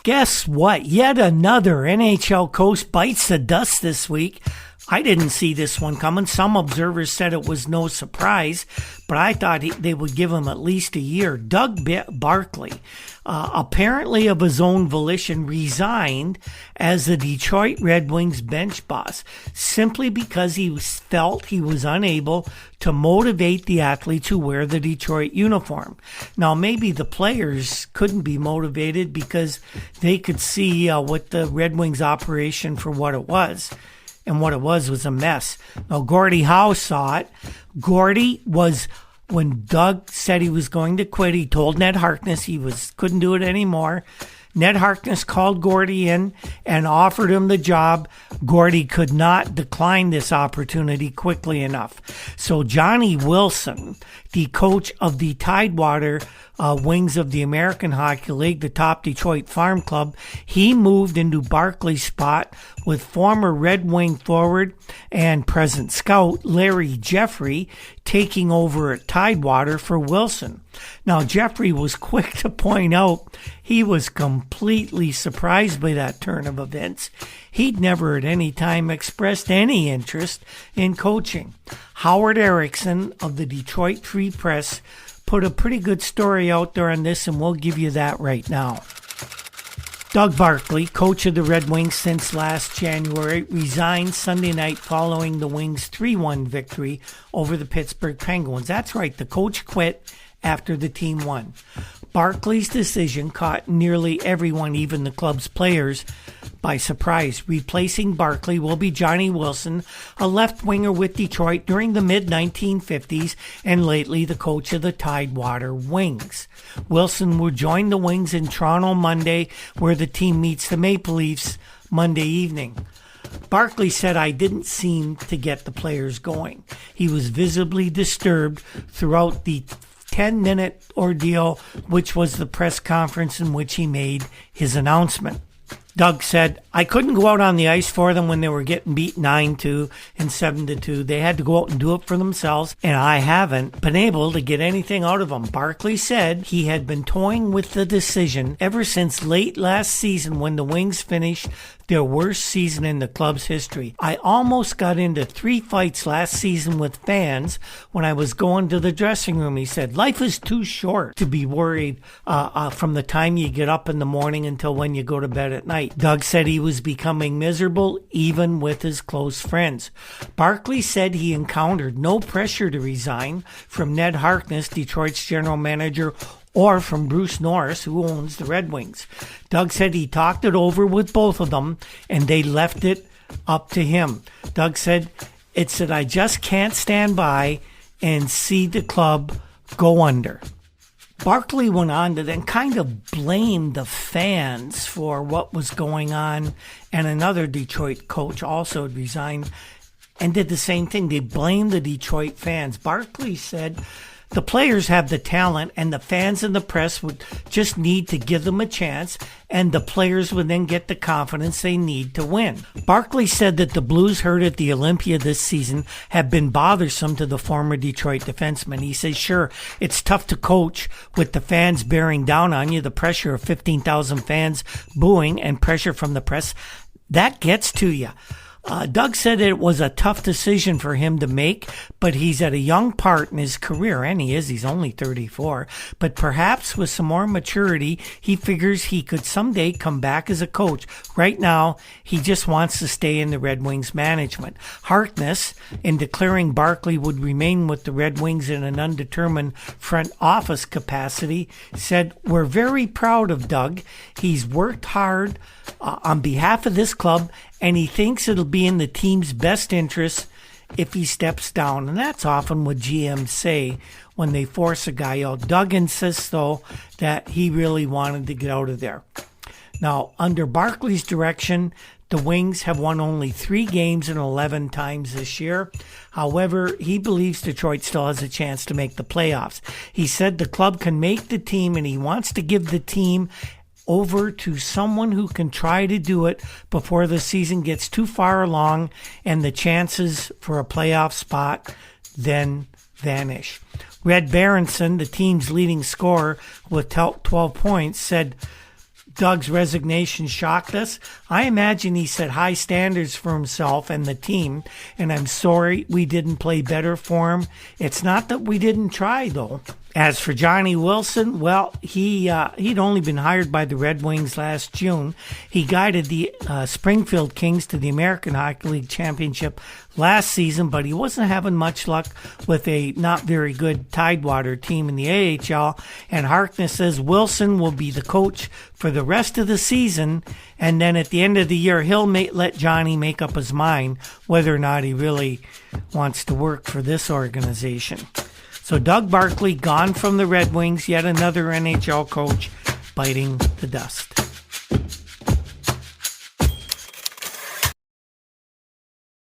Guess what? Yet another NHL coach bites the dust this week. I didn't see this one coming. Some observers said it was no surprise, but I thought they would give him at least a year. Doug Barkley, apparently of his own volition, resigned as the Detroit Red Wings bench boss simply because he felt he was unable to motivate the athletes who wear the Detroit uniform. Now, maybe the players couldn't be motivated because they could see what the Red Wings operation for what it was. And what it was a mess. Now, Gordie Howe saw it. Gordie was, when Doug said he was going to quit, he told Ned Harkness he couldn't do it anymore. Ned Harkness called Gordie in and offered him the job. Gordie could not decline this opportunity quickly enough. So Johnny Wilson, the coach of the Tidewater Wings of the American Hockey League, the top Detroit farm club, he moved into Barkley's spot with former Red Wing forward and present scout Larry Jeffrey taking over at Tidewater for Wilson. Now, Jeffrey was quick to point out he was completely surprised by that turn of events. He'd never at any time expressed any interest in coaching. Howard Erickson of the Detroit Free Press put a pretty good story out there on this, and we'll give you that right now. Doug Barkley, coach of the Red Wings since last January, resigned Sunday night following the Wings' 3-1 victory over the Pittsburgh Penguins. That's right, the coach quit after the team won. Barkley's decision caught nearly everyone, even the club's players, by surprise. Replacing Barkley will be Johnny Wilson, a left winger with Detroit during the mid-1950s and lately the coach of the Tidewater Wings. Wilson will join the Wings in Toronto Monday, where the team meets the Maple Leafs Monday evening. Barkley said, "I didn't seem to get the players going." He was visibly disturbed throughout the 10-minute ordeal, which was the press conference in which he made his announcement. Doug said, "I couldn't go out on the ice for them when they were getting beat 9-2 and 7-2. They had to go out and do it for themselves, and I haven't been able to get anything out of them." Barkley said he had been toying with the decision ever since late last season when the Wings finished their worst season in the club's history. "I almost got into 3 fights last season with fans when I was going to the dressing room," he said. "Life is too short to be worried from the time you get up in the morning until when you go to bed at night." Doug said he was becoming miserable even with his close friends. Barkley said he encountered no pressure to resign from Ned Harkness, Detroit's general manager, or from Bruce Norris, who owns the Red Wings. Doug said he talked it over with both of them, and they left it up to him. Doug said, "It's that I just can't stand by and see the club go under." Barkley went on to then kind of blame the fans for what was going on, and another Detroit coach also resigned and did the same thing. They blamed the Detroit fans. Barkley said the players have the talent, and the fans and the press would just need to give them a chance, and the players would then get the confidence they need to win. Barkley said that the Blues heard at the Olympia this season have been bothersome to the former Detroit defenseman. He says, "Sure, it's tough to coach with the fans bearing down on you, the pressure of 15,000 fans booing and pressure from the press. That gets to you." Doug said it was a tough decision for him to make, but he's at a young part in his career, and he's only 34. But perhaps with some more maturity, he figures he could someday come back as a coach. Right now, he just wants to stay in the Red Wings management. Harkness, in declaring Barkley would remain with the Red Wings in an undetermined front office capacity, said, "We're very proud of Doug. He's worked hard on behalf of this club, and he thinks it'll be in the team's best interest if he steps down." And that's often what GMs say when they force a guy out. Doug insists, though, that he really wanted to get out of there. Now, under Barkley's direction, the Wings have won only 3 games and 11 times this year. However, he believes Detroit still has a chance to make the playoffs. He said the club can make the team, and he wants to give the team over to someone who can try to do it before the season gets too far along and the chances for a playoff spot then vanish. Red Berenson, the team's leading scorer with 12 points, said Doug's resignation shocked us. I imagine he set high standards for himself and the team, and I'm sorry we didn't play better for him. It's not that we didn't try, though. As for Johnny Wilson, well, he'd only been hired by the Red Wings last June. He guided the Springfield Kings to the American Hockey League Championship last season, but he wasn't having much luck with a not very good Tidewater team in the AHL. And Harkness says Wilson will be the coach for the rest of the season, and then at the end of the year, he'll let Johnny make up his mind whether or not he really wants to work for this organization. So Doug Barkley gone from the Red Wings, yet another NHL coach biting the dust.